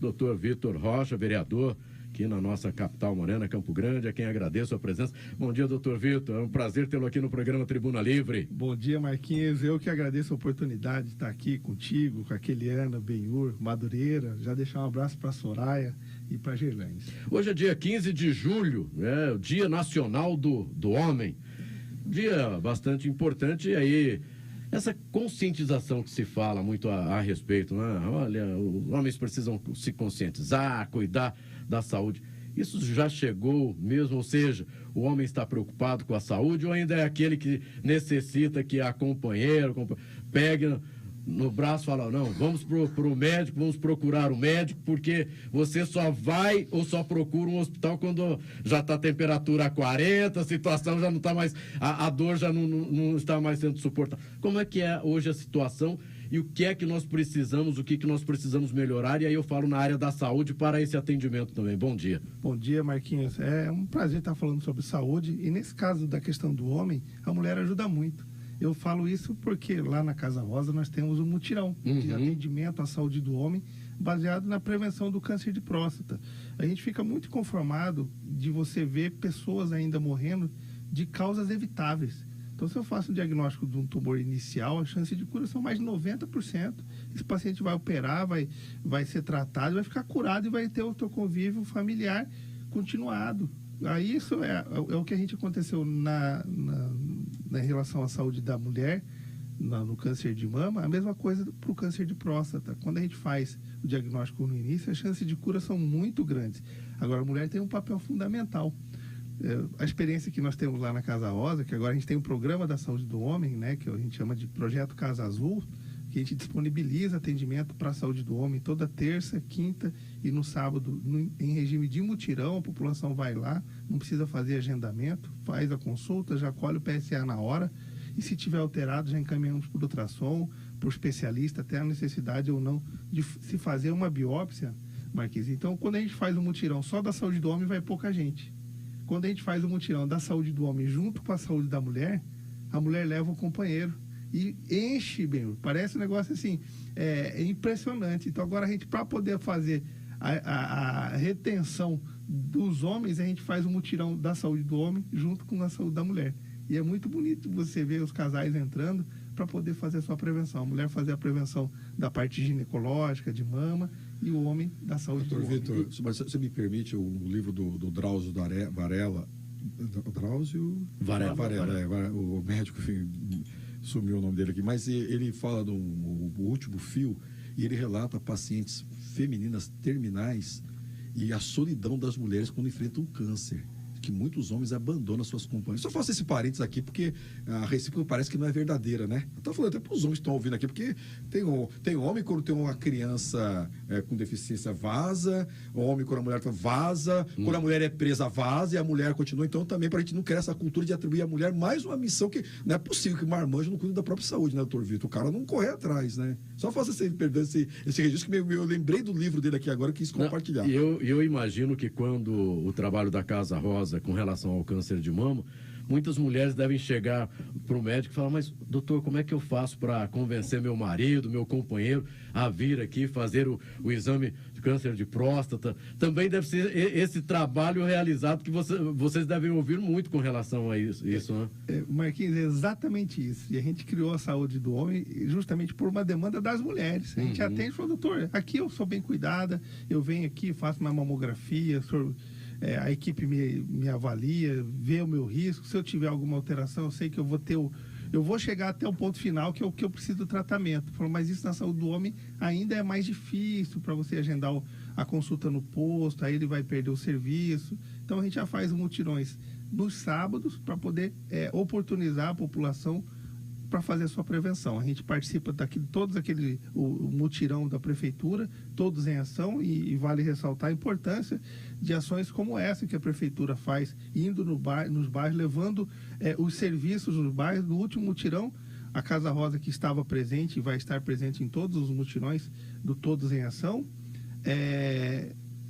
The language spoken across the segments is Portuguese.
Dr. Vitor Rocha, vereador aqui na nossa capital morena, Campo Grande, a quem agradeço a presença. Bom dia, doutor Vitor, é um prazer tê-lo aqui no programa Tribuna Livre. Bom dia, Marquinhos, eu que agradeço a oportunidade de estar aqui contigo, com a Keliana, Benhur, Madureira, já deixar um abraço para a Soraya e para a Gerlane. Hoje é dia 15 de julho, o Dia Nacional do Homem, dia bastante importante, e aí essa conscientização que se fala muito a respeito, né? Olha, os homens precisam se conscientizar, cuidar da saúde. Isso já chegou mesmo, ou seja, o homem está preocupado com a saúde ou ainda é aquele que necessita que a companheira pegue no braço e fala, não, vamos pro médico, vamos procurar o médico, porque você só vai ou só procura um hospital quando já está a temperatura a 40, a situação já não está mais, a dor já não está mais sendo suportada. Como é que é hoje a situação e o que é que nós precisamos, o que nós precisamos melhorar? E aí eu falo na área da saúde para esse atendimento também. Bom dia. Bom dia, Marquinhos. É um prazer estar falando sobre saúde e nesse caso da questão do homem, a mulher ajuda muito. Eu falo isso porque lá na Casa Rosa nós temos um mutirão de atendimento à saúde do homem baseado na prevenção do câncer de próstata. A gente fica muito conformado de você ver pessoas ainda morrendo de causas evitáveis. Então, se eu faço um diagnóstico de um tumor inicial, a chance de cura são mais de 90%. Esse paciente vai operar, vai ser tratado, vai ficar curado e vai ter o seu convívio familiar continuado. Aí isso é o que a gente aconteceu na relação à saúde da mulher, no câncer de mama, a mesma coisa para o câncer de próstata. Quando a gente faz o diagnóstico no início, as chances de cura são muito grandes. Agora, a mulher tem um papel fundamental. A experiência que nós temos lá na Casa Rosa, que agora a gente tem um programa da saúde do homem, né, que a gente chama de Projeto Casa Azul, que a gente disponibiliza atendimento para a saúde do homem toda terça, quinta e no sábado, em regime de mutirão. A população vai lá, não precisa fazer agendamento, faz a consulta, já colhe o PSA na hora e se tiver alterado já encaminhamos para o ultrassom, para o especialista, até a necessidade ou não de se fazer uma biópsia, Marquinhos. Então, quando a gente faz um mutirão só da saúde do homem, vai pouca gente. Quando a gente faz o mutirão da saúde do homem junto com a saúde da mulher, a mulher leva o companheiro e enche, bem, parece um negócio assim, é impressionante. Então agora a gente, para poder fazer a retenção dos homens, a gente faz o mutirão da saúde do homem junto com a saúde da mulher. E é muito bonito você ver os casais entrando para poder fazer a sua prevenção. A mulher fazer a prevenção da parte ginecológica, de mama, e o homem da saúde do homem. Doutor Vitor, mas você me permite o livro do Drauzio Varela, Drauzio Varela, o médico, enfim, sumiu o nome dele aqui, mas ele fala do último fio e ele relata pacientes femininas terminais e a solidão das mulheres quando enfrentam câncer, que muitos homens abandonam suas companheiras. Só faço esse parênteses aqui porque a recíproca parece que não é verdadeira, né? Eu tô falando até para os homens que estão ouvindo aqui, porque tem homem quando tem uma criança com deficiência vaza, homem quando a mulher vaza, quando a mulher é presa vaza e a mulher continua. Então também para a gente não criar essa cultura de atribuir à mulher mais uma missão que não é possível que o marmanjo não cuide da própria saúde, né, doutor Vitor? O cara não corre atrás, né? Só faça esse registro que eu lembrei do livro dele aqui agora, quis compartilhar. Eu imagino que quando o trabalho da Casa Rosa com relação ao câncer de mama, muitas mulheres devem chegar para o médico e falar, mas doutor, como é que eu faço para convencer meu marido, meu companheiro a vir aqui fazer o exame de câncer de próstata? Também deve ser esse trabalho realizado que vocês devem ouvir muito com relação a isso, né? Marquinhos, é exatamente isso. E a gente criou a saúde do homem justamente por uma demanda das mulheres. A gente atende e fala, doutor, aqui eu sou bem cuidada, eu venho aqui, faço uma mamografia, a equipe me avalia, vê o meu risco. Se eu tiver alguma alteração, eu sei que eu vou chegar até o ponto final, que é o que eu preciso do tratamento. Mas isso na saúde do homem ainda é mais difícil para você agendar a consulta no posto, aí ele vai perder o serviço. Então a gente já faz mutirões nos sábados para poder oportunizar a população para fazer a sua prevenção. A gente participa o mutirão da prefeitura, todos em ação, e vale ressaltar a importância de ações como essa que a prefeitura faz, indo nos bairros, levando os serviços nos bairros. No último mutirão, a Casa Rosa, que estava presente e vai estar presente em todos os mutirões do Todos em Ação,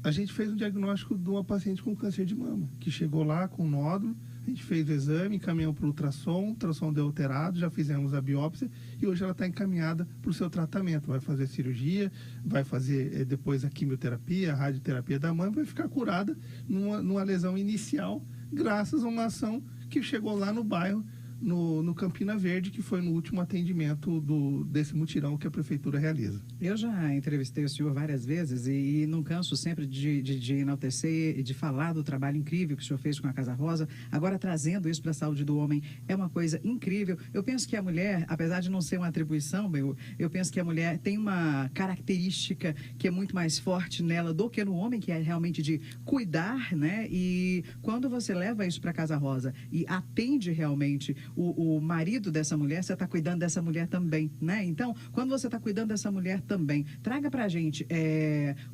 a gente fez um diagnóstico de uma paciente com câncer de mama, que chegou lá com nódulo, a gente fez o exame, encaminhamos para o ultrassom, o ultrassom deu alterado, já fizemos a biópsia e hoje ela está encaminhada para o seu tratamento. Vai fazer cirurgia, vai fazer depois a quimioterapia, a radioterapia da mãe, vai ficar curada numa lesão inicial, graças a uma ação que chegou lá no bairro, no Campina Verde, que foi no último atendimento desse mutirão que a prefeitura realiza. Eu já entrevistei o senhor várias vezes e não canso sempre de enaltecer e de falar do trabalho incrível que o senhor fez com a Casa Rosa. Agora, trazendo isso para a saúde do homem, é uma coisa incrível. Eu penso que a mulher, apesar de não ser uma atribuição, eu penso que a mulher tem uma característica que é muito mais forte nela do que no homem, que é realmente de cuidar, né? E quando você leva isso para a Casa Rosa e atende realmente o marido dessa mulher, você está cuidando dessa mulher também, né? Então, quando você está cuidando dessa mulher também, traga para a gente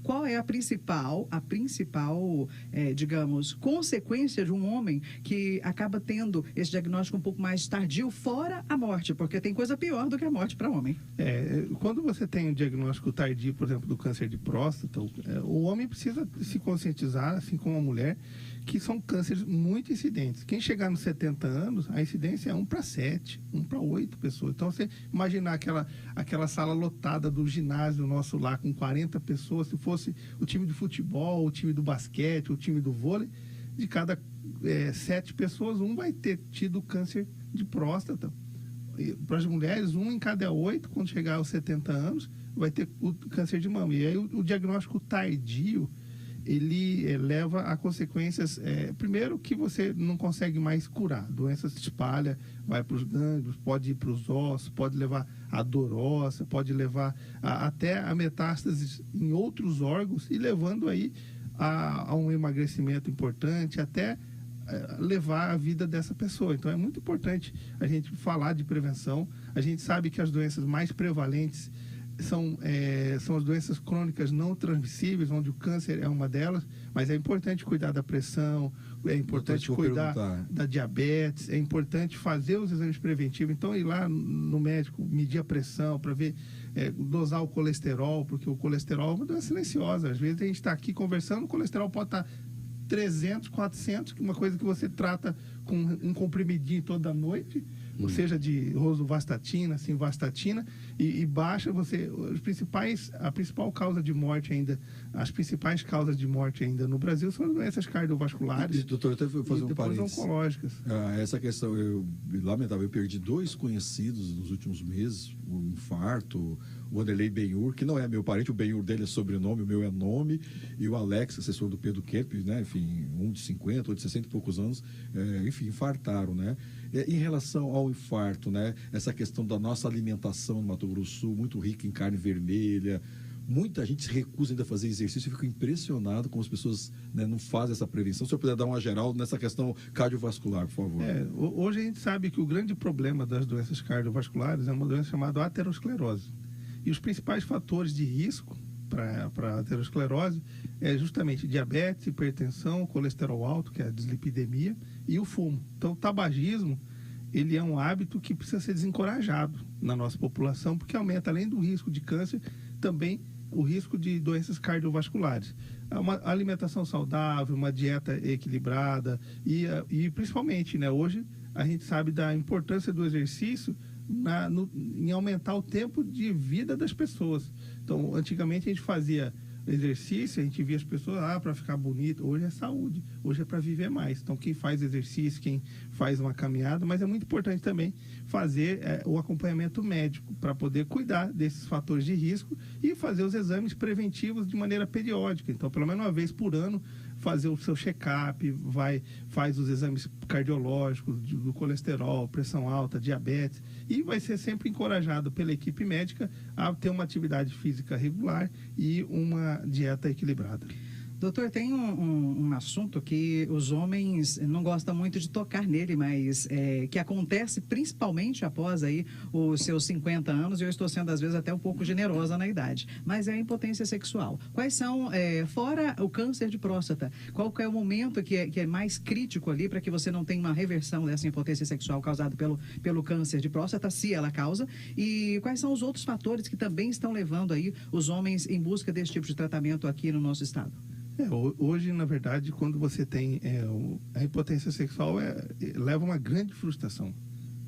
qual é a principal, digamos, consequência de um homem que acaba tendo esse diagnóstico um pouco mais tardio, fora a morte, porque tem coisa pior do que a morte para homem. Quando você tem um diagnóstico tardio, por exemplo, do câncer de próstata, o homem precisa se conscientizar, assim como a mulher, que são cânceres muito incidentes. Quem chegar nos 70 anos, a incidência é 1 para 7, 1 para 8 pessoas. Então, você imaginar aquela sala lotada do ginásio nosso lá, com 40 pessoas, se fosse o time de futebol, o time do basquete, o time do vôlei, de cada 7 pessoas, um vai ter tido câncer de próstata. Para as mulheres, 1 em cada 8, quando chegar aos 70 anos, vai ter o câncer de mama. E aí, o diagnóstico tardio, ele leva a consequências, primeiro, que você não consegue mais curar. A doença se espalha, vai para os gânglios, pode ir para os ossos, pode levar a dor óssea, pode levar até a metástase em outros órgãos e levando aí a um emagrecimento importante, até levar a vida dessa pessoa. Então, é muito importante a gente falar de prevenção. A gente sabe que as doenças mais prevalentes são as doenças crônicas não transmissíveis, onde o câncer é uma delas, mas é importante cuidar da pressão, é importante cuidar da diabetes, é importante fazer os exames preventivos. Então, ir lá no médico, medir a pressão para ver, dosar o colesterol, porque o colesterol é uma doença silenciosa. Às vezes a gente está aqui conversando, o colesterol pode estar 300, 400, uma coisa que você trata com um comprimidinho toda noite, ou seja, de rosuvastatina, simvastatina, e baixa a principal causa de morte ainda, as principais causas de morte ainda no Brasil são as doenças cardiovasculares. Doutor, eu até vou fazer e depois oncológicas. Essa questão, lamentável, eu perdi 2 conhecidos nos últimos meses, o infarto, o Wanderlei Benhur, que não é meu parente, o Benhur dele é sobrenome, o meu é nome, e o Alex, assessor do Pedro Kemp, né, enfim, um de 50, outro de 60 e poucos anos, enfim, infartaram, né? Em relação ao infarto, né, essa questão da nossa alimentação no Mato Grosso do Sul, muito rica em carne vermelha, muita gente se recusa ainda a fazer exercício. Eu fico impressionado como as pessoas, né, não fazem essa prevenção. Se eu puder dar uma geral nessa questão cardiovascular, por favor. Hoje a gente sabe que o grande problema das doenças cardiovasculares é uma doença chamada aterosclerose. E os principais fatores de risco para a aterosclerose é justamente diabetes, hipertensão, colesterol alto, que é a dislipidemia, e o fumo. Então, o tabagismo, ele é um hábito que precisa ser desencorajado na nossa população, porque aumenta, além do risco de câncer, também o risco de doenças cardiovasculares. Uma alimentação saudável, uma dieta equilibrada e principalmente, né, hoje a gente sabe da importância do exercício em aumentar o tempo de vida das pessoas. Então, antigamente a gente fazia exercício, a gente via as pessoas para ficar bonito. Hoje é saúde, hoje é para viver mais. Então, quem faz exercício, quem faz uma caminhada, mas é muito importante também fazer o acompanhamento médico para poder cuidar desses fatores de risco e fazer os exames preventivos de maneira periódica. Então, pelo menos uma vez por ano, fazer o seu check-up, faz os exames cardiológicos, do colesterol, pressão alta, diabetes, e vai ser sempre encorajado pela equipe médica a ter uma atividade física regular e uma dieta equilibrada. Doutor, tem um assunto que os homens não gostam muito de tocar nele, mas que acontece principalmente após aí os seus 50 anos, e eu estou sendo às vezes até um pouco generosa na idade, mas é a impotência sexual. Quais são, fora o câncer de próstata, qual que é o momento que é mais crítico ali para que você não tenha uma reversão dessa impotência sexual causada pelo câncer de próstata, se ela causa, e quais são os outros fatores que também estão levando aí os homens em busca desse tipo de tratamento aqui no nosso estado? Hoje, na verdade, quando você tem a impotência sexual, leva uma grande frustração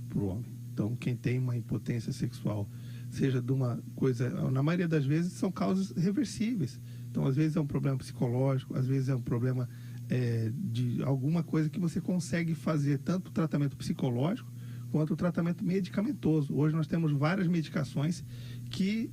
para o homem. Então, quem tem uma impotência sexual, seja de uma coisa, na maioria das vezes, são causas reversíveis. Então, às vezes é um problema psicológico, às vezes é um problema de alguma coisa que você consegue fazer, tanto o tratamento psicológico quanto o tratamento medicamentoso. Hoje nós temos várias medicações que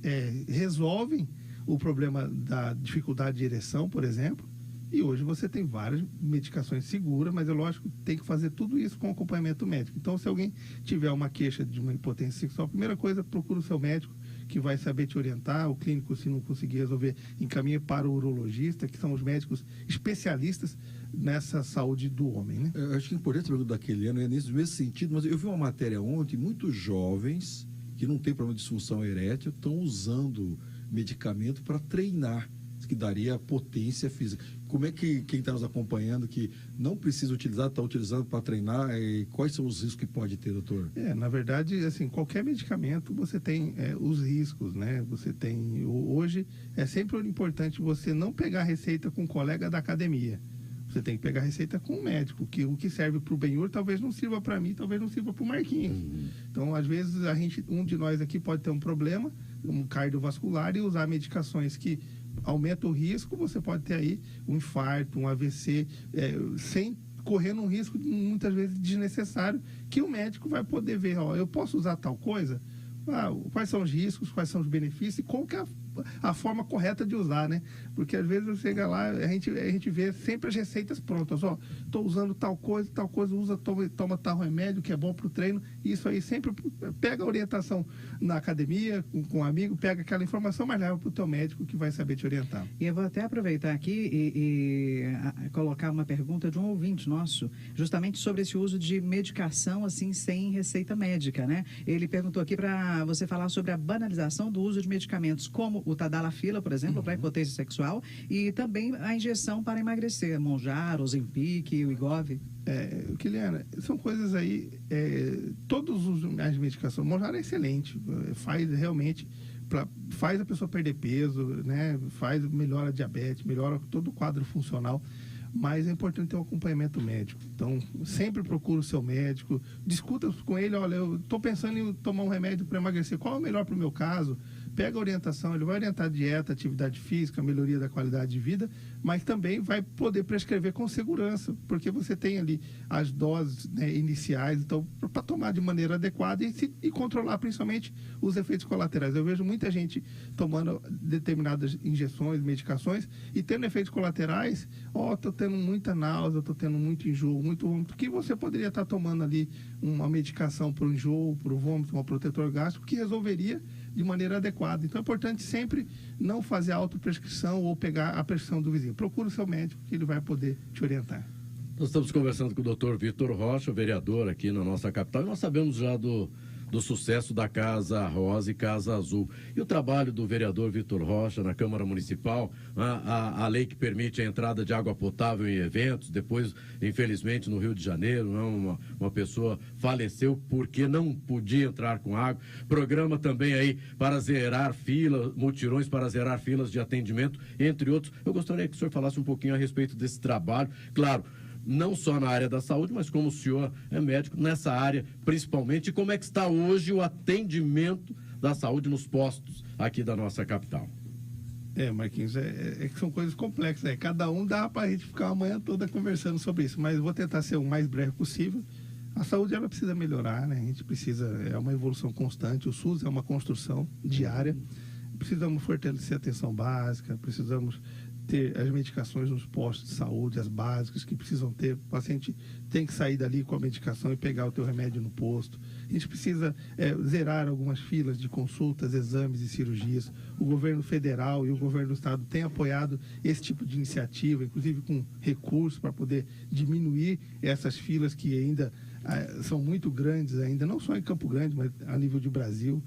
resolvem o problema da dificuldade de ereção, por exemplo, e hoje você tem várias medicações seguras, mas é lógico que tem que fazer tudo isso com acompanhamento médico. Então, se alguém tiver uma queixa de uma impotência sexual, a primeira coisa, procura o seu médico, que vai saber te orientar. O clínico, se não conseguir resolver, encaminha para o urologista, que são os médicos especialistas nessa saúde do homem, né? Eu acho que é importante a pergunta daquele ano, nesse mesmo sentido, mas eu vi uma matéria ontem, muitos jovens que não têm problema de disfunção erétil estão usando medicamento para treinar, que daria potência física. Como é que quem está nos acompanhando que não precisa utilizar, está utilizando para treinar, e quais são os riscos que pode ter, doutor? Na verdade, assim, qualquer medicamento você tem os riscos, né? Você tem, hoje é sempre importante você não pegar receita com um colega da academia. Você tem que pegar receita com um médico, que o que serve para o Benhur talvez não sirva para mim, talvez não sirva para o Marquinhos. Então, às vezes, um de nós aqui pode ter um problema, um cardiovascular, e usar medicações que aumenta o risco. Você pode ter aí um infarto, um AVC, sem correndo um risco muitas vezes desnecessário, que o médico vai poder ver, eu posso usar tal coisa? Quais são os riscos, quais são os benefícios e qual que é a forma correta de usar, né? Porque às vezes você chega lá, a gente vê sempre as receitas prontas, estou usando tal coisa, toma tal remédio que é bom para o treino. Isso aí sempre pega a orientação na academia, com um amigo, pega aquela informação, mas leva para o teu médico, que vai saber te orientar. E eu vou até aproveitar aqui e colocar uma pergunta de um ouvinte nosso, justamente sobre esse uso de medicação assim sem receita médica, né? Ele perguntou aqui para você falar sobre a banalização do uso de medicamentos como o Tadalafila, por exemplo, para impotência sexual, e também a injeção para emagrecer, Monjaro, Ozempic, o Wegovy. Kiliana, são coisas aí, todas as medicações, Monjaro é excelente, faz realmente, faz a pessoa perder peso, né? Melhora a diabetes, melhora todo o quadro funcional, mas é importante ter um acompanhamento médico. Então, sempre procura o seu médico, discuta com ele, olha, eu estou pensando em tomar um remédio para emagrecer, qual é o melhor para o meu caso? Pega a orientação, ele vai orientar dieta, atividade física, melhoria da qualidade de vida, mas também vai poder prescrever com segurança, porque você tem ali as doses, né, iniciais, então, para tomar de maneira adequada e controlar principalmente os efeitos colaterais. Eu vejo muita gente tomando determinadas injeções, medicações, e tendo efeitos colaterais, estou tendo muita náusea, estou tendo muito enjoo, muito vômito, que você poderia estar tomando ali uma medicação para o enjoo, para o vômito, um protetor gástrico, que resolveria de maneira adequada. Então é importante sempre não fazer autoprescrição ou pegar a prescrição do vizinho. Procure o seu médico, que ele vai poder te orientar. Nós estamos conversando com o Dr. Vitor Rocha, vereador aqui na nossa capital, e nós sabemos já do sucesso da Casa Rosa e Casa Azul. E o trabalho do vereador Vitor Rocha na Câmara Municipal, a lei que permite a entrada de água potável em eventos, depois, infelizmente, no Rio de Janeiro, uma pessoa faleceu porque não podia entrar com água. Programa também aí para zerar filas, mutirões para zerar filas de atendimento, entre outros. Eu gostaria que o senhor falasse um pouquinho a respeito desse trabalho. Claro, não só na área da saúde, mas como o senhor é médico, nessa área principalmente, e como é que está hoje o atendimento da saúde nos postos aqui da nossa capital? Marquinhos, que são coisas complexas. Cada um dá para a gente ficar a manhã toda conversando sobre isso, mas eu vou tentar ser o mais breve possível. A saúde, ela precisa melhorar, né? A gente precisa, é uma evolução constante, o SUS é uma construção diária. Precisamos fortalecer a atenção básica, precisamos ter as medicações nos postos de saúde, as básicas que precisam ter. O paciente tem que sair dali com a medicação e pegar o teu remédio no posto. A gente precisa zerar algumas filas de consultas, exames e cirurgias. O governo federal e o governo do estado têm apoiado esse tipo de iniciativa, inclusive com recursos para poder diminuir essas filas que ainda são muito grandes, ainda não só em Campo Grande, mas a nível de Brasil.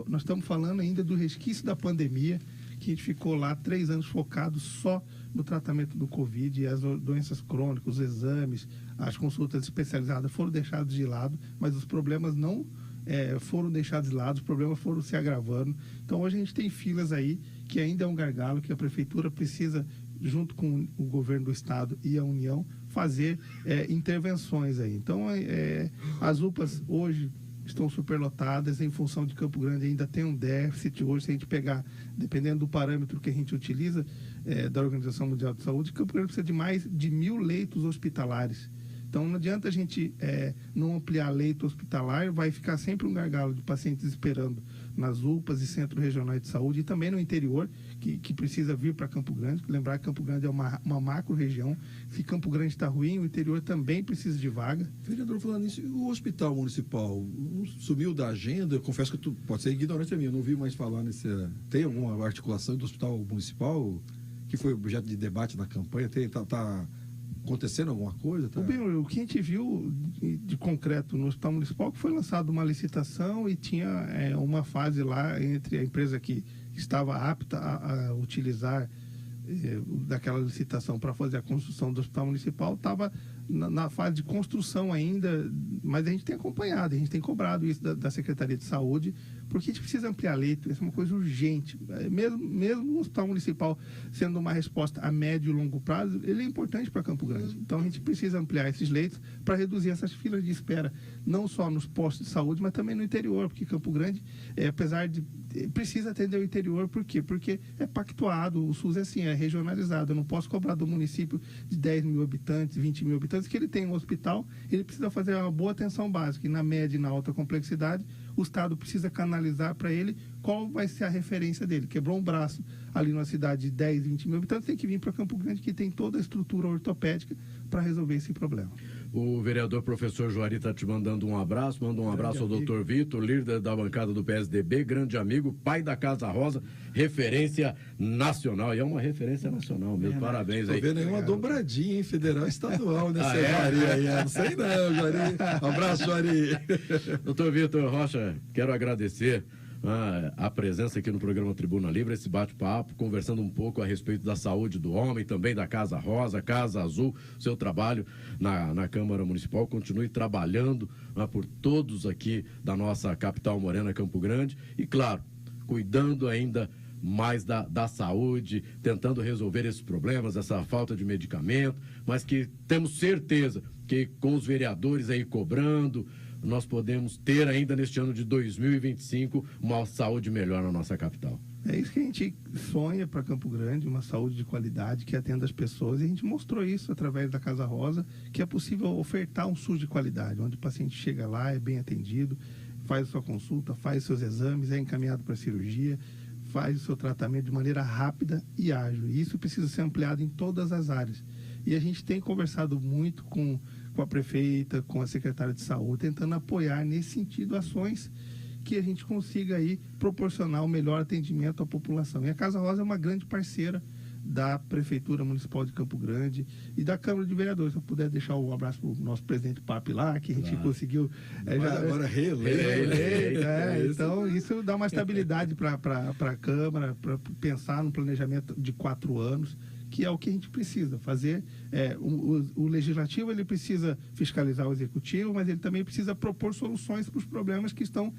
Nós estamos falando ainda do resquício da pandemia, que a gente ficou lá 3 anos focado só no tratamento do Covid, e as doenças crônicas, os exames, as consultas especializadas foram deixados de lado, mas os problemas não foram deixados de lado, os problemas foram se agravando. Então hoje a gente tem filas aí que ainda é um gargalo, que a prefeitura precisa, junto com o governo do estado e a União, fazer intervenções aí. Então, as UPAs hoje estão superlotadas, em função de Campo Grande ainda tem um déficit. Hoje, se a gente pegar, dependendo do parâmetro que a gente utiliza da Organização Mundial de Saúde, Campo Grande precisa de mais de 1.000 leitos hospitalares. Então, não adianta a gente não ampliar leito hospitalar, vai ficar sempre um gargalo de pacientes esperando nas UPAs e centros regionais de saúde, e também no interior, que precisa vir para Campo Grande. Lembrar que Campo Grande é uma macro-região. Se Campo Grande está ruim, o interior também precisa de vaga. Vereador, falando nisso, o hospital municipal sumiu da agenda? Eu confesso que pode ser ignorante a mim, eu não ouvi mais falar nesse... Tem alguma articulação do hospital municipal que foi objeto de debate na campanha? Está acontecendo alguma coisa? Tá? O que a gente viu de concreto no Hospital Municipal, que foi lançada uma licitação e tinha uma fase lá entre a empresa que estava apta a utilizar daquela licitação para fazer a construção do Hospital Municipal, estava na fase de construção ainda, mas a gente tem acompanhado, a gente tem cobrado isso da Secretaria de Saúde, porque a gente precisa ampliar leito, isso é uma coisa urgente. Mesmo o Hospital Municipal sendo uma resposta a médio e longo prazo, ele é importante para Campo Grande. Então a gente precisa ampliar esses leitos para reduzir essas filas de espera, não só nos postos de saúde, mas também no interior, porque Campo Grande, apesar de precisa atender o interior, por quê? Porque é pactuado, o SUS é assim, é regionalizado. Eu não posso cobrar do município de 10 mil habitantes, 20 mil habitantes, que ele tem um hospital, ele precisa fazer uma boa atenção básica, e na média e na alta complexidade, o Estado precisa canalizar para ele qual vai ser a referência dele. Quebrou um braço ali numa cidade de 10, 20 mil habitantes, tem que vir para Campo Grande, que tem toda a estrutura ortopédica para resolver esse problema. O vereador professor Juari está te mandando um abraço, manda um abraço ao doutor Vitor, líder da bancada do PSDB, grande amigo, pai da Casa Rosa, referência nacional, e é uma referência nacional mesmo, parabéns aí. Tô vendo aí uma dobradinha, hein, federal e estadual, né, Juari aí, não sei não, Juari, abraço, Juari. Doutor Vitor Rocha, quero agradecer a presença aqui no programa Tribuna Livre, esse bate-papo, conversando um pouco a respeito da saúde do homem, também da Casa Rosa, Casa Azul, seu trabalho na Câmara Municipal. Continue trabalhando por todos aqui da nossa capital morena, Campo Grande, e claro, cuidando ainda mais da saúde, tentando resolver esses problemas, essa falta de medicamento, mas que temos certeza que com os vereadores aí cobrando, nós podemos ter ainda neste ano de 2025 uma saúde melhor na nossa capital. É isso que a gente sonha para Campo Grande, uma saúde de qualidade que atenda as pessoas, e a gente mostrou isso através da Casa Rosa, que é possível ofertar um SUS de qualidade, onde o paciente chega lá, é bem atendido, faz a sua consulta, faz seus exames, é encaminhado para a cirurgia, faz o seu tratamento de maneira rápida e ágil. E isso precisa ser ampliado em todas as áreas. E a gente tem conversado muito com a prefeita, com a secretária de saúde, tentando apoiar nesse sentido ações que a gente consiga aí proporcionar o melhor atendimento à população. E a Casa Rosa é uma grande parceira da Prefeitura Municipal de Campo Grande e da Câmara de Vereadores. Se eu puder deixar um abraço para o nosso presidente Papi lá, que a gente conseguiu... agora reeleito. Então, isso dá uma estabilidade para a Câmara, para pensar no planejamento de 4 anos, que é o que a gente precisa fazer. O legislativo, ele precisa fiscalizar o executivo, mas ele também precisa propor soluções para os problemas que estão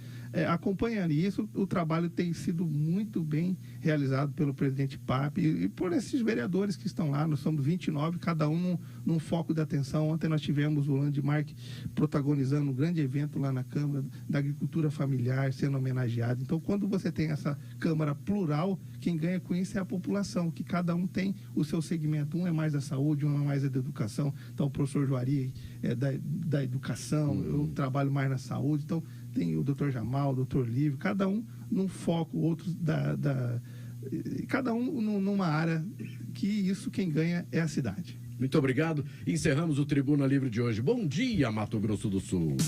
acompanhando. E isso, o trabalho tem sido muito bem realizado pelo presidente Papi e por esses vereadores que estão lá. Nós somos 29, cada um num foco de atenção. Ontem nós tivemos o Landmark protagonizando um grande evento lá na Câmara da Agricultura Familiar, sendo homenageado. Então, quando você tem essa Câmara plural, quem ganha com isso é a população, que cada um tem o seu segmento. Um é mais da saúde, um é mais da educação. Então, o professor Juari é da educação, eu trabalho mais na saúde. Então, tem o doutor Jamal, o doutor Lívio, cada um num foco, outros cada um numa área, que isso quem ganha é a cidade. Muito obrigado. Encerramos o Tribuna Livre de hoje. Bom dia, Mato Grosso do Sul.